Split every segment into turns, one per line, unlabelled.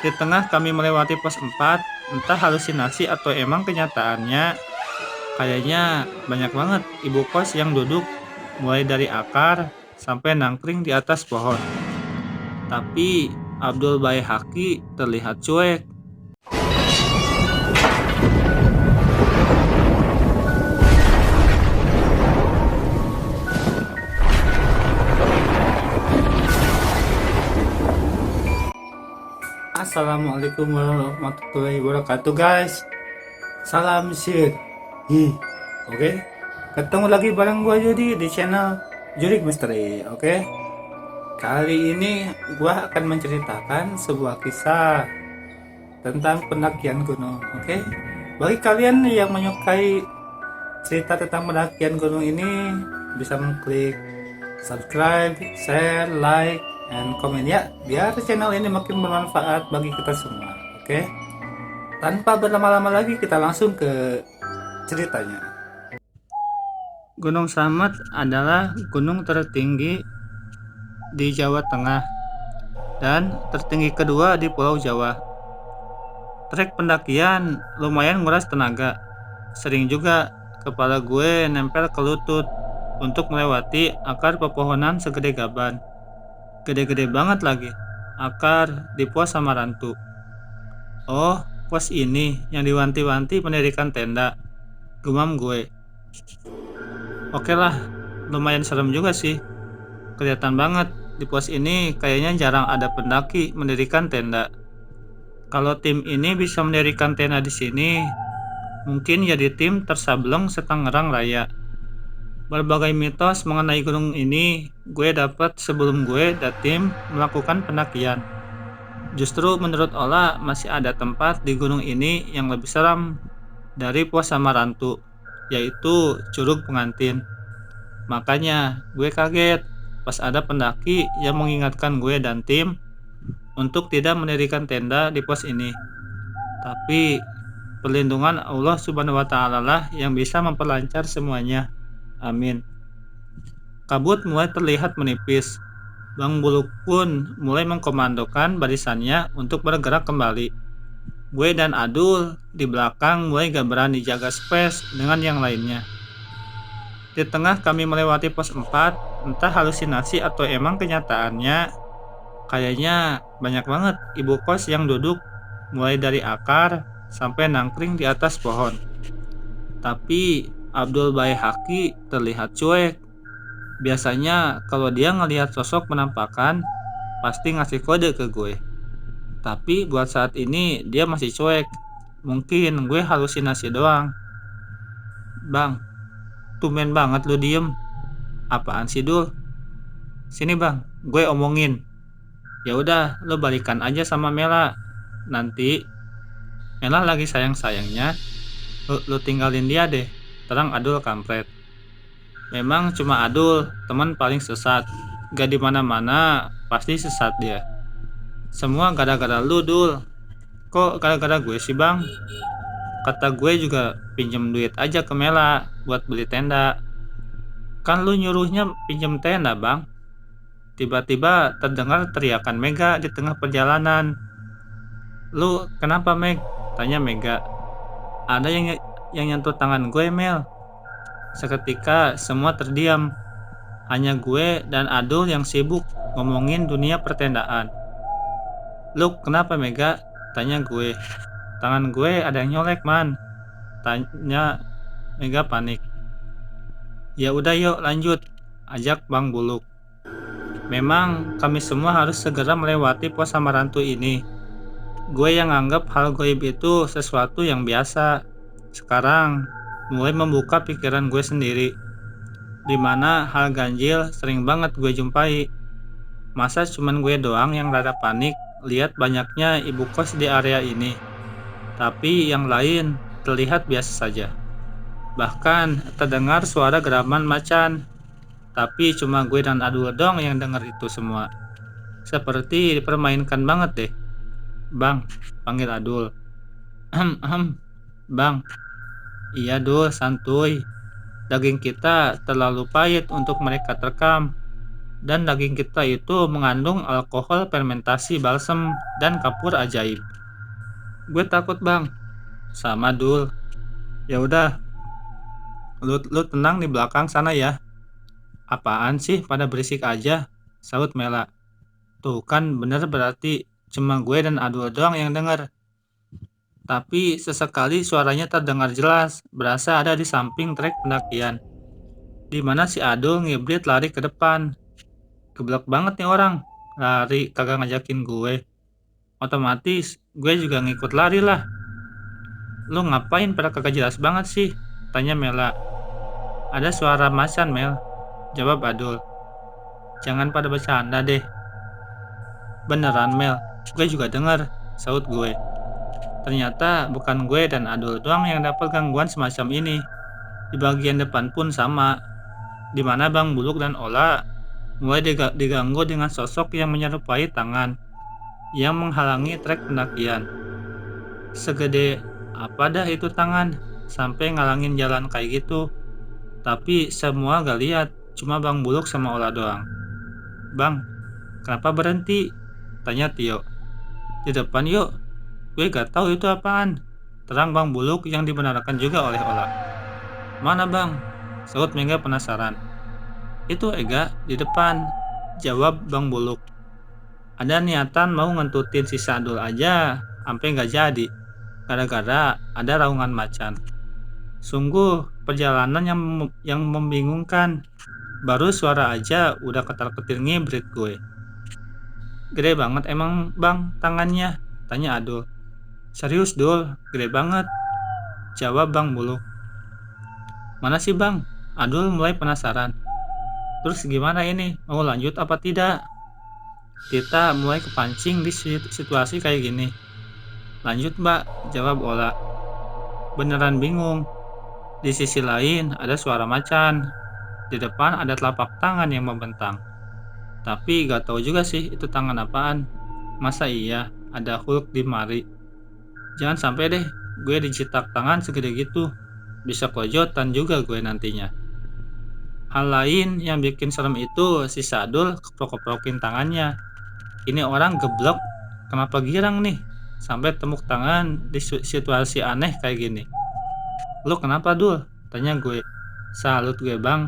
Di tengah kami melewati pos 4, entah halusinasi atau emang kenyataannya, kayaknya banyak banget ibu kos yang duduk mulai dari akar sampai nangkring di atas pohon. Tapi Abdul Bae Haki terlihat cuek. Assalamualaikum warahmatullahi wabarakatuh guys. Salam shit. Oke. Ketemu lagi bareng gue Jody di channel Jurik Misteri. Oke. Kali ini gue akan menceritakan sebuah kisah tentang pendakian gunung. Oke. Bagi kalian yang menyukai cerita tentang pendakian gunung ini, bisa mengklik subscribe, share, like, and comment ya, biar channel ini makin bermanfaat bagi kita semua. Oke. Tanpa berlama-lama lagi, kita langsung ke ceritanya. Gunung Slamet adalah gunung tertinggi di Jawa Tengah dan tertinggi kedua di Pulau Jawa. Trek pendakian lumayan nguras tenaga. Sering juga kepala gue nempel ke lutut untuk melewati akar pepohonan segede gaban. Gede-gede banget lagi. Akar di pos Samarantu. Oh, pos ini yang diwanti-wanti mendirikan tenda. Gumam gue. Oke lah, lumayan serem juga sih. Kelihatan banget di pos ini kayaknya jarang ada pendaki mendirikan tenda. Kalau tim ini bisa mendirikan tenda di sini, mungkin jadi tim tersableng setangerang raya. Berbagai mitos mengenai gunung ini gue dapat sebelum gue dan tim melakukan pendakian. Justru menurut Ola masih ada tempat di gunung ini yang lebih seram dari Pos Samarantu, yaitu Curug Pengantin. Makanya gue kaget pas ada pendaki yang mengingatkan gue dan tim untuk tidak mendirikan tenda di pos ini. Tapi perlindungan Allah Subhanahu wa Ta'ala lah yang bisa memperlancar semuanya. Amin. Kabut mulai terlihat menipis. Bang Buluk pun mulai mengkomandokan barisannya untuk bergerak kembali. Gue dan Adul di belakang mulai gak berani jaga space dengan yang lainnya. Di tengah kami melewati pos 4, entah halusinasi atau emang kenyataannya, kayaknya banyak banget ibu kos yang duduk mulai dari akar sampai nangkring di atas pohon. Tapi Abdul Bae Haki terlihat cuek. Biasanya kalau dia ngelihat sosok penampakan, pasti ngasih kode ke gue. Tapi buat saat ini dia masih cuek. Mungkin gue halusinasi doang. Bang, tumben banget lu diem. Apaan sih Dul? Sini bang, gue omongin. Ya udah, lu balikan aja sama Mela. Nanti Mela lagi sayang-sayangnya, lu tinggalin dia deh. Terang Adul kampret. Memang cuma Adul, teman paling sesat. Gak di mana-mana, pasti sesat dia. Semua gara-gara lu Dul. Kok gara-gara gue sih bang? Kata gue juga pinjem duit aja ke Mela buat beli tenda. Kan lu nyuruhnya pinjem tenda bang. Tiba-tiba terdengar teriakan Mega di tengah perjalanan. Lu kenapa Meg? Tanya Mega. Ada yang nyentuh tangan gue Mel. Seketika semua terdiam. Hanya gue dan Adul yang sibuk ngomongin dunia pertendaan. Lu kenapa Mega? Tanya gue. Tangan gue ada yang nyolek man. Tanya Mega panik. Ya udah yuk lanjut. Ajak Bang Buluk. Memang kami semua harus segera melewati pos Samarantu ini. Gue yang anggap hal goib itu sesuatu yang biasa. Sekarang mulai membuka pikiran gue sendiri. Dimana hal ganjil sering banget gue jumpai. Masa cuman gue doang yang rada panik lihat banyaknya ibu kos di area ini. Tapi yang lain terlihat biasa saja. Bahkan terdengar suara geraman macan. Tapi cuma gue dan Adul dong yang dengar itu semua. Seperti dipermainkan banget deh. Bang, panggil Adul. Bang. Iya Dul, santuy. Daging kita terlalu pahit untuk mereka terkam. Dan daging kita itu mengandung alkohol fermentasi balsem dan kapur ajaib. Gue takut bang. Sama Dul. Ya udah, lu tenang di belakang sana ya. Apaan sih pada berisik aja? Saut Mela. Tuh kan bener berarti cuma gue dan Adul doang yang denger. Tapi sesekali suaranya terdengar jelas, berasa ada di samping trek pendakian. Di mana si Adul ngibrit lari ke depan. Geblek banget nih orang. Lari kagak ngajakin gue. Otomatis gue juga ngikut lari lah. Lu ngapain pada kagak jelas banget sih? Tanya Mela. Ada suara macan Mel. Jawab Adul. Jangan pada bercanda deh. Beneran Mel, gue juga denger. Saut gue. Ternyata bukan gue dan Adul doang yang dapat gangguan semacam ini. Di bagian depan pun sama, di mana Bang Buluk dan Ola mulai diganggu dengan sosok yang menyerupai tangan yang menghalangi trek pendakian. Segede apa dah itu tangan, sampai ngalangin jalan kayak gitu. Tapi semua gak lihat, cuma Bang Buluk sama Ola doang. Bang, kenapa berhenti? Tanya Tio. Di depan yuk, gue gak tahu itu apaan. Terang Bang Buluk yang dibenarkan juga oleh Ola. Mana bang? Saut Mega penasaran. Itu Ega, di depan. Jawab Bang Buluk. Ada niatan mau ngentutin si Sadul aja, sampai gak jadi. Gara-gara ada raungan macan. Sungguh perjalanan yang membingungkan. Baru suara aja udah ketar-ketir ngibrit gue. Gede banget emang bang tangannya? Tanya Adul. Serius Dul, gede banget. Jawab Bang Buluk. Mana sih bang? Adul mulai penasaran. Terus gimana ini? Mau lanjut apa tidak? Kita mulai kepancing di situasi kayak gini. Lanjut mbak, jawab Ola. Beneran bingung. Di sisi lain ada suara macan. Di depan ada telapak tangan yang membentang. Tapi gak tahu juga sih itu tangan apaan. Masa iya ada Hulk di mari? Jangan sampai deh gue dicetak tangan segede gitu. Bisa kojotan juga gue nantinya. Hal lain yang bikin serem itu si Sadul keprok-keprokin tangannya. Ini orang geblok, kenapa girang nih? Sampai tepuk tangan di situasi aneh kayak gini. Lu kenapa Dul? Tanya gue. Salut gue bang.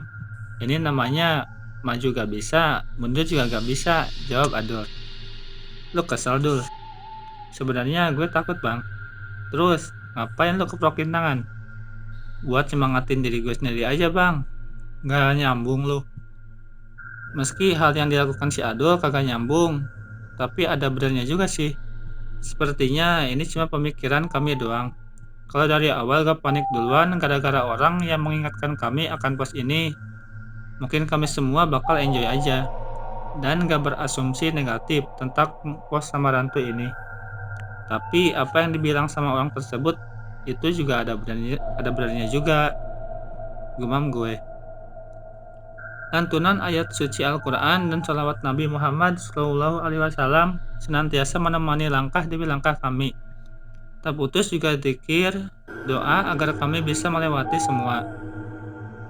Ini namanya maju gak bisa, mundur juga gak bisa. Jawab Adul. Lu kesel Dul? Sebenarnya gue takut bang. Terus ngapain lu keprokin tangan? Buat semangatin diri gue sendiri aja bang. Gak nyambung lu. Meski hal yang dilakukan si Adul kagak nyambung, tapi ada benernya juga sih. Sepertinya ini cuma pemikiran kami doang. Kalau dari awal gak panik duluan gara-gara orang yang mengingatkan kami akan pos ini, mungkin kami semua bakal enjoy aja. Dan gak berasumsi negatif tentang pos Samarantu ini. Tapi apa yang dibilang sama orang tersebut, itu juga ada benernya juga. Gumam gue. Lantunan ayat suci Al-Quran dan salawat Nabi Muhammad SAW senantiasa menemani langkah demi langkah kami. Tak putus juga zikir, doa agar kami bisa melewati semua.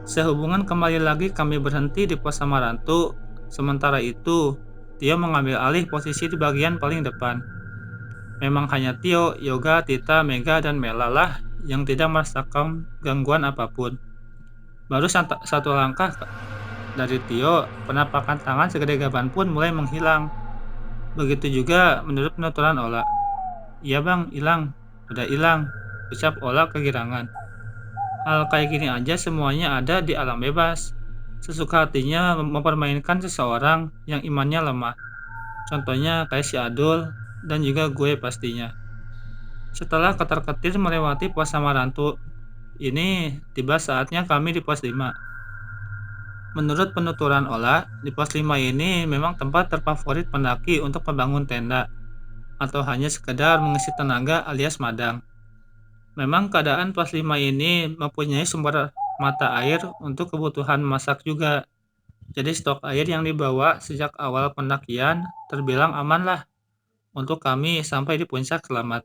Sehubungan kembali lagi kami berhenti di pos Samarantu, sementara itu Tio mengambil alih posisi di bagian paling depan. Memang hanya Tio, Yoga, Tita, Mega, dan Mela lah yang tidak merasakan gangguan apapun. Baru satu langkah dari Tio, penampakan tangan segede gaban pun mulai menghilang. Begitu juga menurut penuturan Ola. Iya bang, hilang. Udah hilang. Ucap Ola kegirangan. Hal kayak gini aja semuanya ada di alam bebas. Sesuka hatinya mempermainkan seseorang yang imannya lemah. Contohnya kayak si Adul dan juga gue pastinya. Setelah ketar-ketir melewati pos Samarantu, ini tiba saatnya kami di pos 5. Menurut penuturan Ola, di pos 5 ini memang tempat terfavorit pendaki untuk membangun tenda atau hanya sekedar mengisi tenaga alias madang. Memang keadaan pos 5 ini mempunyai sumber mata air untuk kebutuhan masak juga. Jadi stok air yang dibawa sejak awal pendakian terbilang aman lah untuk kami sampai di puncak selamat.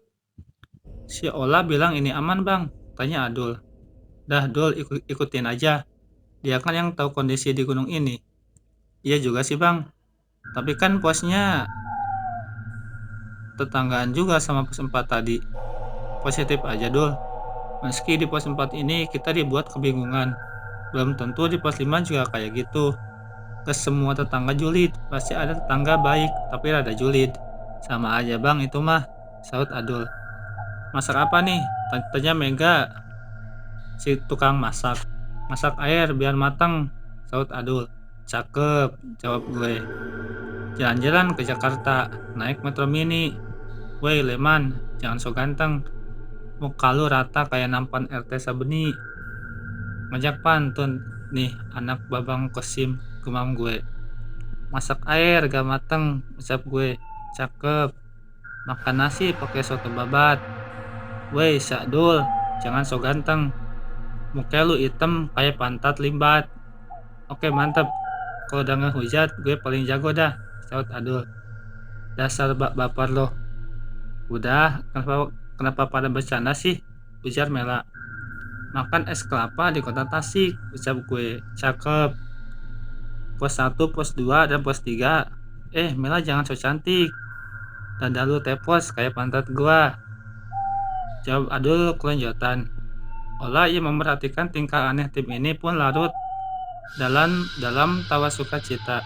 Si Ola bilang ini aman bang, tanya Adul. Dah Dul ikutin aja. Dia kan yang tahu kondisi di gunung ini. Iya juga sih bang, tapi kan posnya tetanggaan juga sama pos 4 tadi. Positif aja Dul, meski di pos 4 ini kita dibuat kebingungan. Belum tentu di pos 5 juga kayak gitu. Ke semua tetangga julid, pasti ada tetangga baik tapi rada julid. Sama aja bang itu mah, saut Adul. Masak apa nih? Tanya Mega, si tukang masak. Masak air biar matang, saut Adul. Cakep, jawab gue. Jalan-jalan ke Jakarta, naik metro mini. Woi Leman, jangan so ganteng. Muka lu rata kayak nampan RT Sabeni. Ngajak pantun nih anak babang kosim, gumam gue. Masak air gak mateng, ucap gue. Cakep. Makan nasi pakai soto babat. Woi Syakdul, jangan so ganteng. Muka lu hitam kayak pantat limbat. Oke mantep. Kalau udah ngehujat, gue paling jago dah, saut Adul. Dasar baper lo. Udah, kenapa pada bercanda sih? Ujar Mela. Makan es kelapa di kota Tasik, ucap gue. Cakep. Pos 1, pos 2, dan pos 3. Mela jangan so cantik. Dada lu tepos kayak pantat gua. Jawab Adul kelanjutan. Olah ia memperhatikan tingkah aneh tim ini pun larut dalam tawa sukacita.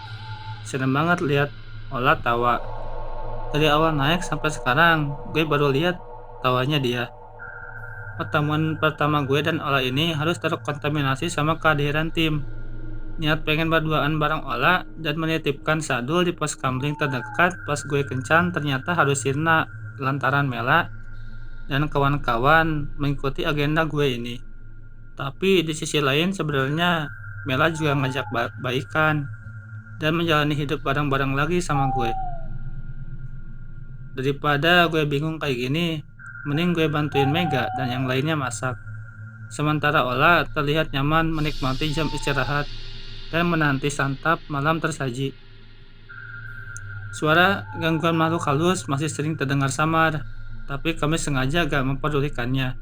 Seneng banget lihat Olah tawa. Dari awal naik sampai sekarang, gue baru lihat tawanya dia. Pertemuan pertama gue dan Ola ini harus terkontaminasi sama kehadiran tim. Niat pengen berduaan bareng Ola dan menitipkan Sadul di pos kamling terdekat pas gue kencan ternyata harus sirna lantaran Mela dan kawan-kawan mengikuti agenda gue ini. Tapi di sisi lain sebenarnya Mela juga ngajak baikan dan menjalani hidup bareng-bareng lagi sama gue. Daripada gue bingung kayak gini, mending gue bantuin Mega dan yang lainnya masak. Sementara Ola terlihat nyaman menikmati jam istirahat dan menanti santap malam tersaji. Suara gangguan makhluk halus masih sering terdengar samar, tapi kami sengaja gak mempedulikannya.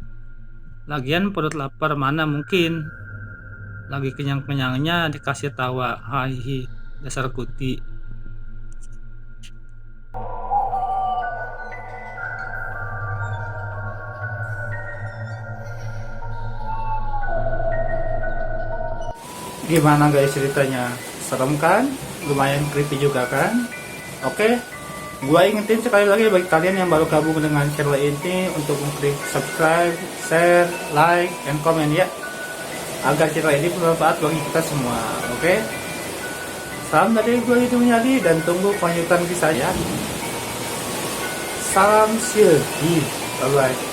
Lagian perut lapar mana mungkin. Lagi kenyang-kenyangnya dikasih tawa, hahihi, dasar kuti. Gimana guys ceritanya? Serem kan? Lumayan creepy juga kan? Oke, gua ingetin sekali lagi bagi kalian yang baru gabung dengan channel ini untuk mengklik subscribe, share, like, and comment ya, agar channel ini bermanfaat bagi kita semua. Oke? Salam dari gue Hidung Yadi dan tunggu kelanjutan kisah ya. Salam silgi. Bye bye.